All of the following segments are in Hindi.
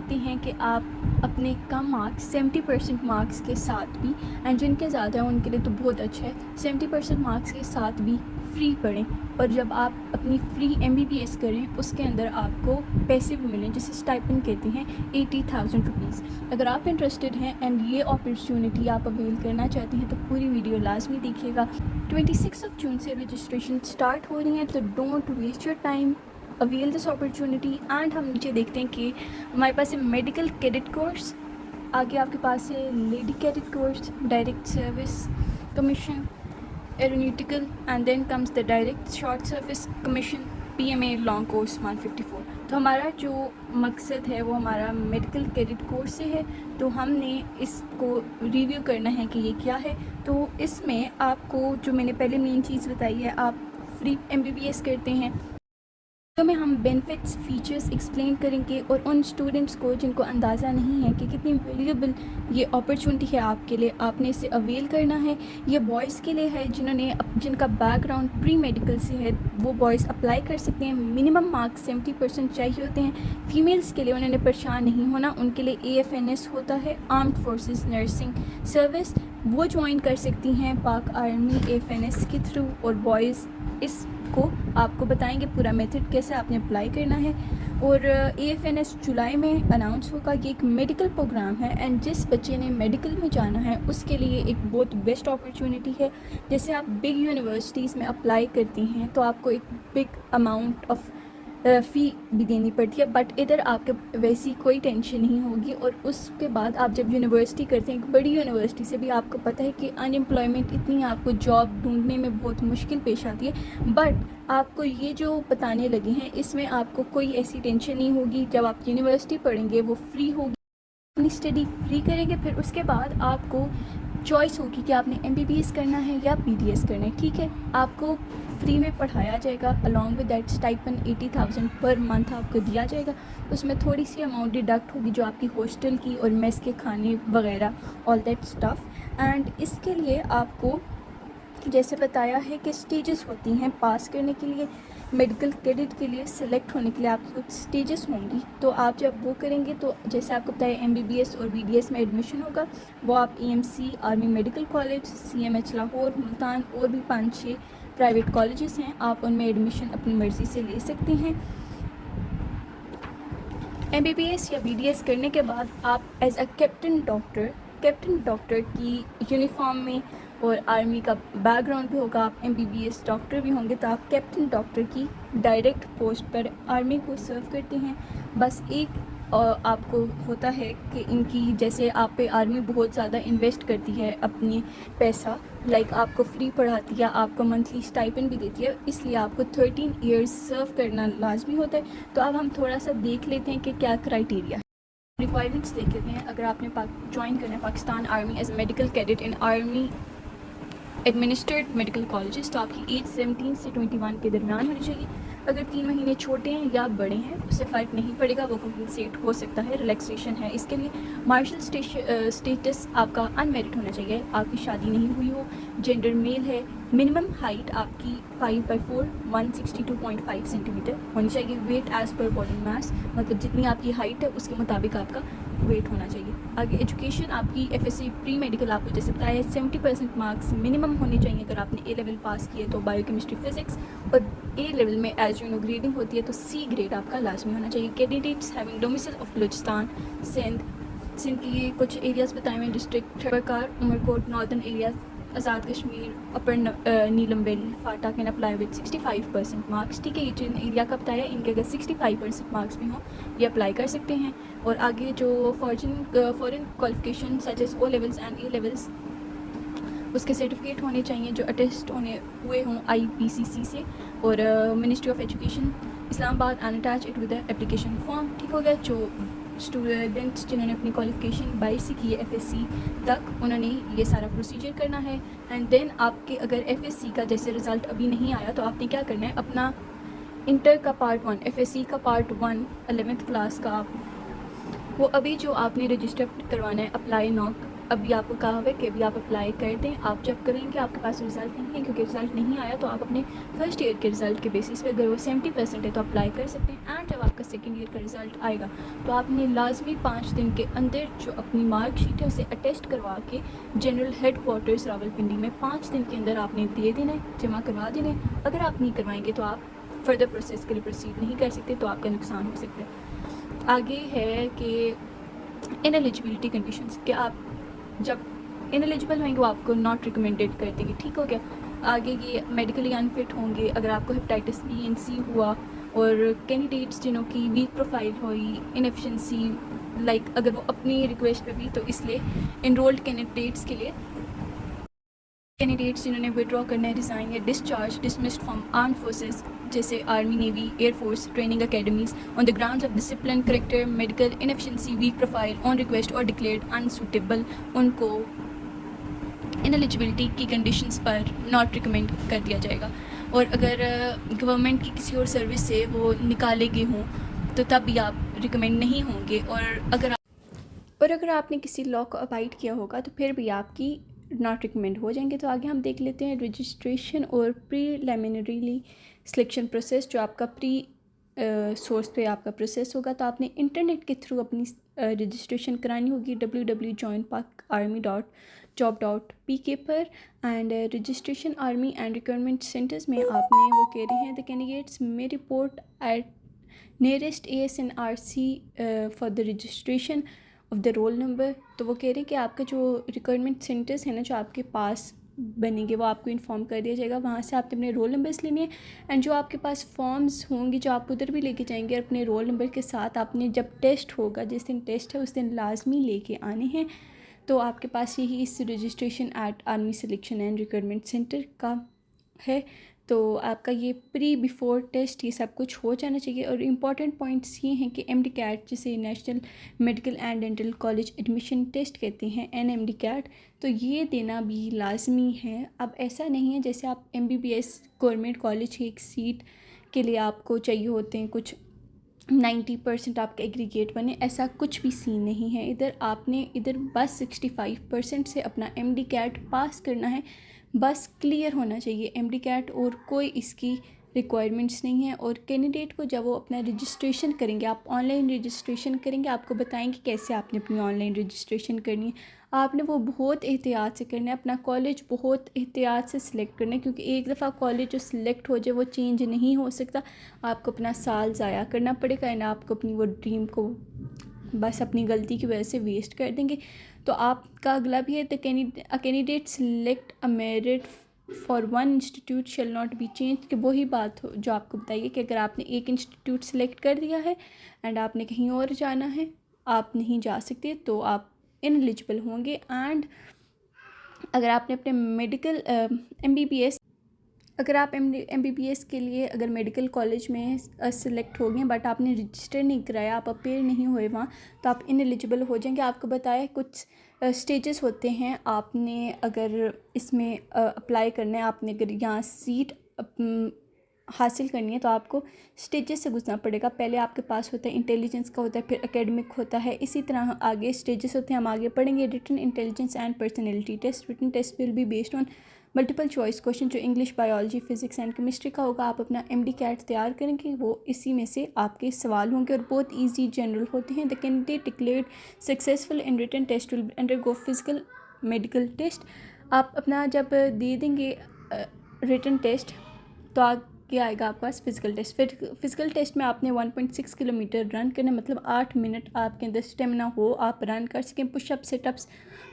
देखते हैं कि आप अपने कम मार्क्स 70% मार्क्स के साथ भी, एंड जिनके ज़्यादा हैं उनके लिए तो बहुत अच्छा है, 70% मार्क्स के साथ भी फ्री पढ़ें। और जब आप अपनी फ्री MBBS करें उसके अंदर आपको पैसे भी मिलें, जिसे स्टाइपेंड कहते हैं, 80,000 रुपीज़। अगर आप इंटरेस्टेड हैं एंड ये अपॉर्चुनिटी आप अवेल करना चाहते हैं तो पूरी वीडियो लाजमी देखिएगा। 26 जून से रजिस्ट्रेशन स्टार्ट हो रही है, तो don't waste your time, avail this opportunity. And हम नीचे देखते हैं कि हमारे पास है मेडिकल कैडेट कोर्स, आगे आपके पास है lady cadet course, direct service commission, aeronautical, and then comes the direct short service commission, PMA long course 154। तो हमारा जो मकसद है वो हमारा मेडिकल कैडेट कोर्स से है, तो हमने इसको रिव्यू करना है कि ये क्या है। तो इसमें आपको जो मैंने पहले मेन चीज़ बताई है, आप फ्री MBBS करते हैं, तो में हम बेनिफिट्स फीचर्स एक्सप्लेन करेंगे, और उन स्टूडेंट्स को जिनको अंदाज़ा नहीं है कि कितनी वैल्यूएबल ये अपॉर्चुनिटी है आपके लिए, आपने इसे अवेल करना है। ये बॉयज़ के लिए है जिनका बैकग्राउंड प्री मेडिकल से है, वो बॉयज़ अप्लाई कर सकते हैं। मिनिमम मार्क्स 70% चाहिए होते हैं। फीमेल्स के लिए उन्होंने परेशान नहीं होना, उनके लिए AFNS होता है, आर्म्ड फोर्सेस नर्सिंग सर्विस, वो ज्वाइन कर सकती हैं पाक आर्मी AFNS के थ्रू। और बॉयज़ इसको आपको बताएंगे पूरा मेथड कैसे आपने अप्लाई करना है। और AFNS जुलाई में अनाउंस होगा। ये एक मेडिकल प्रोग्राम है, एंड जिस बच्चे ने मेडिकल में जाना है उसके लिए एक बहुत बेस्ट अपॉर्चुनिटी है। जैसे आप बिग यूनिवर्सिटीज़ में अप्लाई करती हैं तो आपको एक बिग अमाउंट ऑफ फ़ी भी देनी पड़ती है, बट इधर आपके वैसी कोई टेंशन नहीं होगी। और उसके बाद आप जब यूनिवर्सिटी करते हैं, एक बड़ी यूनिवर्सिटी से भी, आपको पता है कि अनएम्प्लॉयमेंट इतनी है, आपको जॉब ढूंढने में बहुत मुश्किल पेश आती है, बट आपको ये जो बताने लगे हैं इसमें आपको कोई ऐसी टेंशन नहीं होगी। जब आप यूनिवर्सिटी पढ़ेंगे वो फ्री होगी, अपनी स्टडी फ्री करेंगे, फिर उसके बाद आपको चॉइस होगी कि आपने MBBS करना है या BDS करना है। ठीक है, आपको फ्री में पढ़ाया जाएगा, along with that stipend 80,000 per month आपको दिया जाएगा। उसमें थोड़ी सी अमाउंट डिडक्ट होगी जो आपकी हॉस्टल की और मेस के खाने वगैरह, ऑल दैट स्टफ़। एंड इसके लिए आपको जैसे बताया है कि स्टेजेस होती हैं पास करने के लिए। मेडिकल कैडेट के लिए सिलेक्ट होने के लिए आपकी कुछ स्टेजेस होंगी, तो आप जब वो करेंगे तो जैसे आपको बताया MBBS और BDS में एडमिशन होगा, वो आप EMC army medical college, CMH Lahore, Multan और भी 5-6 प्राइवेट कॉलेजेस हैं, आप उनमें एडमिशन अपनी मर्ज़ी से ले सकते हैं। MBBS या BDS करने के बाद आप एज अ कैप्टन डॉक्टर की यूनिफॉर्म में, और आर्मी का बैकग्राउंड भी होगा, आप MBBS डॉक्टर भी होंगे, तो आप कैप्टन डॉक्टर की डायरेक्ट पोस्ट पर आर्मी को सर्व करते हैं। बस एक आपको होता है कि इनकी जैसे आप पे आर्मी बहुत ज़्यादा इन्वेस्ट करती है अपनी पैसा, लाइक आपको फ्री पढ़ाती है, आपको मंथली स्टाइपेंड भी देती है, इसलिए आपको 13 ईयर्स सर्व करना लाजमी होता है। तो अब हम थोड़ा सा देख लेते हैं कि क्या क्राइटेरिया है, रिक्वायरमेंट्स देख लेते हैं। अगर आपने ज्वाइन करना है Pakistan army as medical cadet in army administered medical colleges, तो आपकी एज 17 से 21 के दरमियान होनी चाहिए। अगर 3 महीने छोटे हैं या बड़े हैं उससे फ़र्क नहीं पड़ेगा, वो कंपनसेट हो सकता है, रिलैक्सेशन है इसके लिए। मार्शल स्टेटस आपका अनमेरिड होना चाहिए, आपकी शादी नहीं हुई हो, जेंडर मेल है, मिनिमम हाइट आपकी 5/4 162.5 सेंटीमीटर होनी चाहिए। Weight as per body mass, मतलब जितनी आपकी हाइट है उसके मुताबिक आपका वेट होना चाहिए। आगे एजुकेशन आपकी FSC प्री मेडिकल, आपको जैसे बताया 70% मार्क्स मिनिमम होने चाहिए। अगर आपने A लेवल पास किए तो बायोकेमिस्ट्री फिजिक्स, और A लेवल में एज यू नो ग्रेडिंग होती है तो C ग्रेड आपका लाजमी होना चाहिए। Candidates having domicile of Balochistan, Sindh की कुछ एरियाज़ बताए हुए, district Khyber, Umerkot, northern areas, Azad Kashmir, upper Neelum valley, FATA can apply with 65% marks. ठीक है, ये जिन एरिया का बताया इनके अगर 65% मार्क्स भी हों ये अप्लाई कर सकते हैं। और आगे जो foreign qualification such as O levels and A levels, उसके सर्टिफिकेट होने चाहिए जो अटेस्ट हुए हों IPCC से और ministry of education Islamabad, and attach it with the application form. ठीक हो गया। जो स्टूडेंट्स जिन्होंने अपनी क्वालिफिकेशन 22 से की है FSC तक, उन्होंने ये सारा प्रोसीजर करना है। एंड देन आपके अगर FSC का जैसे रिज़ल्ट अभी नहीं आया तो आपने क्या करना है, अपना इंटर का पार्ट 1, FSC का पार्ट 1 11th क्लास का, वो अभी जो आपने रजिस्टर करवाना है अप्लाई नाउ अभी आपको कहा हुआ है कि अभी आप अप्लाई कर दें। आप जब करेंगे आपके पास रिज़ल्ट नहीं है, क्योंकि रिज़ल्ट नहीं आया तो आप अपने फर्स्ट ईयर के रिज़ल्ट के बेसिस पे अगर वो 70% है तो अप्लाई कर सकते हैं। एंड जब आपका सेकेंड ईयर का रिज़ल्ट आएगा तो आपने लाजमी 5 दिन के अंदर जो अपनी मार्कशीट है उसे अटेस्ट करवा के जनरल हेड क्वार्टर्स रावलपिंडी में 5 दिन के अंदर आपने दे देना है, जमा करवा देना है। अगर आप नहीं करवाएंगे तो आप फर्दर प्रोसेस के लिए प्रोसीड नहीं कर सकते, तो आपका नुकसान हो सकता है। आगे है कि इनएलिजिबिलिटी कंडीशंस, कि आप जब इनएलिजिबल होंगे वो आपको नॉट रिकमेंडेड कर देंगे। ठीक हो गया। आगे ये मेडिकली अनफिट होंगे अगर आपको हेपेटाइटिस बी एंड सी हुआ, और कैंडिडेट्स जिन्हों की वीक प्रोफाइल हुई, इनएफिशिएंसी लाइक अगर वो अपनी रिक्वेस्ट पे भी, तो इसलिए इनरोल्ड कैंडिडेट्स के लिए, कैंडिडेट्स जिन्होंने विड्रॉ करना है, रिज़ाइन या discharge dismissed from arm forces जैसे army, navy, air force training academies on the grounds of discipline, character, medical inefficiency, weak profile, on request और डिक्लेयर्ड अनसूटेबल, उनको इनएलिजिबिलिटी की कंडीशंस पर नॉट रिकमेंड कर दिया जाएगा। और अगर गवर्नमेंट की किसी और सर्विस से वो निकाले गए हों तो तब भी आप रिकमेंड नहीं होंगे। और अगर आपने किसी लॉ को अबाइड किया होगा तो फिर भी आपकी नॉट रिकमेंड हो जाएंगे। तो आगे हम देख लेते हैं रजिस्ट्रेशन और प्रीलिमिनरी सिलेक्शन प्रोसेस, जो आपका प्री सोर्स पे आपका प्रोसेस होगा। तो आपने इंटरनेट के थ्रू अपनी रजिस्ट्रेशन करानी होगी www.joinpakarmy.job.pk पर। And registration army and requirement centres में आपने वो कह रहे हैं द कैंडिडेट्स में report eight nearest ASNRC for the registration of the roll number. तो वो कह रहे हैं कि आपका जो रिक्वायरमेंट सेंटर्स है ना जो आपके पास बनेंगे वो आपको इन्फॉर्म कर दिया जाएगा। वहाँ से आपने अपने रोल नंबर्स लेने हैं, एंड जो आपके पास फॉर्म्स होंगे जो आप उधर भी लेके जाएंगे, और अपने रोल नंबर के साथ आपने जब टेस्ट होगा, जिस दिन टेस्ट है उस दिन लाजमी लेके आने हैं। तो आपके पास यही इस registration at army selection and requirement centre का है। तो आपका ये प्री बिफोर टेस्ट ये सब कुछ हो जाना चाहिए। और इम्पॉर्टेंट पॉइंट्स ये हैं कि MD-CAT, जिसे national medical and dental college admission test कहते हैं, NMD-CAT, तो ये देना भी लाजमी है। अब ऐसा नहीं है जैसे आप MBBS गवर्नमेंट कॉलेज की एक सीट के लिए आपको चाहिए होते हैं कुछ 90% आपका एग्रीगेट बने, ऐसा कुछ भी सीन नहीं है। इधर बस 65% से अपना MD-CAT पास करना है, बस क्लियर होना चाहिए MD-CAT, और कोई इसकी रिक्वायरमेंट्स नहीं है। और कैंडिडेट को जब वो अपना रजिस्ट्रेशन करेंगे, आप ऑनलाइन रजिस्ट्रेशन करेंगे, आपको बताएंगे कैसे आपने अपनी ऑनलाइन रजिस्ट्रेशन करनी है। आपने वो बहुत एहतियात से करना है, अपना कॉलेज बहुत एहतियात से सिलेक्ट करना है, क्योंकि एक दफ़ा कॉलेज जो सिलेक्ट हो जाए वो चेंज नहीं हो सकता। आपको अपना साल ज़ाया करना पड़ेगा, एंड आपको अपनी वो ड्रीम को बस अपनी गलती की वजह से वेस्ट कर देंगे। तो आपका अगला भी है the candidate select a merit for one institute shall not be change, कि वही बात हो जो आपको बताइए कि अगर आपने एक इंस्टीट्यूट सेलेक्ट कर दिया है एंड आपने कहीं और जाना है, आप नहीं जा सकते, तो आप इनएलिजिबल होंगे। एंड अगर आपने अपने मेडिकल MBBS, अगर आप MBBS के लिए अगर मेडिकल कॉलेज में सिलेक्ट हो गए बट आपने रजिस्टर नहीं कराया, आप अपेयर नहीं हुए वहाँ, तो आप इनएलिजिबल हो जाएंगे। आपको बताया कुछ स्टेजेस होते हैं, आपने अगर इसमें अप्लाई करना है, आपने अगर यहाँ सीट हासिल करनी है तो आपको स्टेजेस से गुजरना पड़ेगा। पहले आपके पास होता है इंटेलिजेंस का, होता है, फिर एकेडमिक होता है, इसी तरह आगे स्टेजेस होते हैं, हम आगे पढ़ेंगे। Written intelligence and personality test. Written test will be based on multiple choice question, जो English, biology, physics and chemistry का होगा। आप अपना MD-CAT तैयार करेंगे, वो इसी में से आपके सवाल होंगे और बहुत ईजी जनरल होते हैं। The candidate declared successful in written test will undergo physical medical test. आप अपना जब दे देंगे रिटन टेस्ट तो आगे आएगा आपके पास फिजिकल टेस्ट। फिर फिजिकल टेस्ट में आपने 1.6 किलोमीटर रन करना, मतलब 8 मिनट आपके अंदर स्टेमिना हो, आप रन कर सकें। Pushup, situps,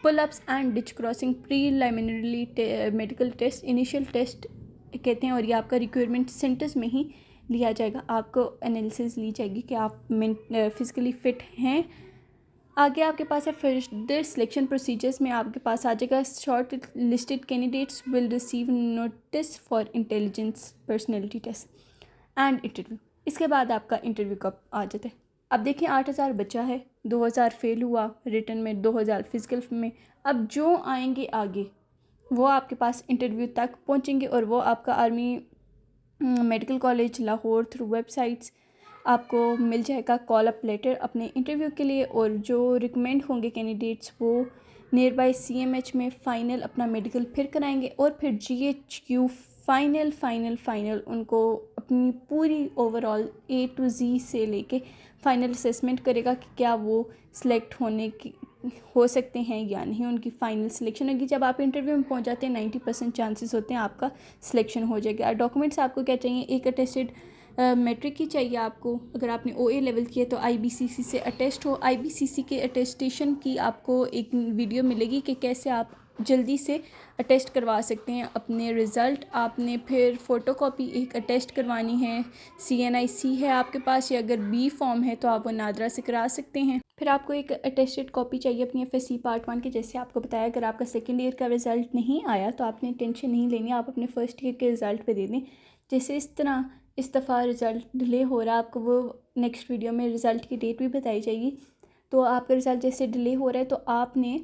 pullups and ditch crossing. Preliminary medical test initial test कहते हैं, और ये आपका रिक्वायरमेंट सेंटर्स में ही लिया जाएगा। आपको एनालिसिस ली जाएगी कि आप फिज़िकली फ़िट हैं। आगे आपके पास है फर्दर सिलेक्शन प्रोसीजर्स में आपके पास आ जाएगा shortlisted candidates will receive notice for intelligence personality test and interview. इसके बाद आपका इंटरव्यू कब आ जाता है। अब देखिए 8000 बचा है, 2000 फेल हुआ रिटन में, 2000 फिजिकल में। अब जो आएंगे आगे वो आपके पास इंटरव्यू तक पहुंचेंगे, और वो आपका army medical college Lahore through websites आपको मिल जाएगा कॉल अप लेटर अपने इंटरव्यू के लिए। और जो रिकमेंड होंगे कैंडिडेट्स वो नियर बाई CMH में फ़ाइनल अपना मेडिकल फिर कराएंगे और फिर GHQ फ़ाइनल उनको अपनी पूरी ओवरऑल A to Z से लेके फ़ाइनल असेसमेंट करेगा कि क्या वो सिलेक्ट हो सकते हैं या नहीं। उनकी फ़ाइनल सिलेक्शन होगी। जब आप इंटरव्यू में पहुंच जाते हैं 90% चांसेस होते हैं आपका सिलेक्शन हो जाएगा। डॉक्यूमेंट्स आपको क्या चाहिए, एक अटेस्टेड मैट्रिक की चाहिए आपको। अगर आपने OA लेवल किया तो IBCC से अटेस्ट हो। IBCC के अटेस्टेशन की आपको एक वीडियो मिलेगी कि कैसे आप जल्दी से अटेस्ट करवा सकते हैं अपने रिज़ल्ट। आपने फिर फ़ोटोकॉपी एक अटेस्ट करवानी है, CNIC है आपके पास, या अगर B फॉर्म है तो आप वो नादरा से करा सकते हैं। फिर आपको एक अटेस्टेड कॉपी चाहिए अपनी FSC पार्ट 1 की। जैसे आपको बताया, अगर आपका सेकेंड ईयर का रिज़ल्ट नहीं आया तो आपने टेंशन नहीं लेनी, आप अपने फ़र्स्ट ईयर के रिज़ल्ट पे दे दें। जैसे इस दफ़ा रिज़ल्ट डिले हो रहा है, आपको वो नेक्स्ट वीडियो में रिज़ल्ट की डेट भी बताई जाएगी। तो आपका रिज़ल्ट जैसे डिले हो रहा है तो आपने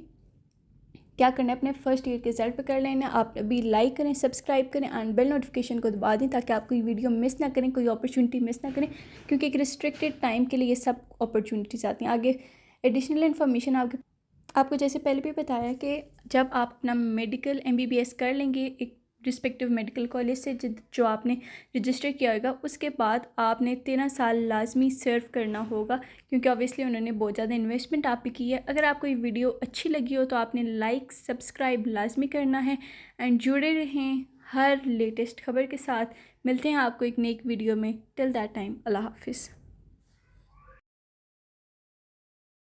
क्या करना है, अपने फर्स्ट ईयर के रिज़ल्ट पे कर लेना है। आप अभी लाइक करें, सब्सक्राइब करें एंड बेल नोटिफिकेशन को दबा दें ताकि आप कोई वीडियो मिस ना करें, कोई अपॉर्चुनिटी मिस ना करें, क्योंकि एक रिस्ट्रिक्टेड टाइम के लिए ये सब अपॉर्चुनिटीज़ आती हैं। आगे एडिशनल इन्फॉर्मेशन आपको जैसे पहले भी बताया कि जब आप अपना मेडिकल MBBS कर लेंगे एक रिस्पेक्टिव मेडिकल कॉलेज से जो आपने रजिस्टर किया होगा, उसके बाद आपने 13 साल लाजमी सर्व करना होगा, क्योंकि ऑब्वियसली उन्होंने बहुत ज़्यादा इन्वेस्टमेंट आप पे की है। अगर आपको ये वीडियो अच्छी लगी हो तो आपने लाइक सब्सक्राइब लाजमी करना है एंड जुड़े रहें हर लेटेस्ट खबर के साथ। मिलते हैं आपको एक नई वीडियो में। टिल दैट टाइम, अल्लाह हाफिज़।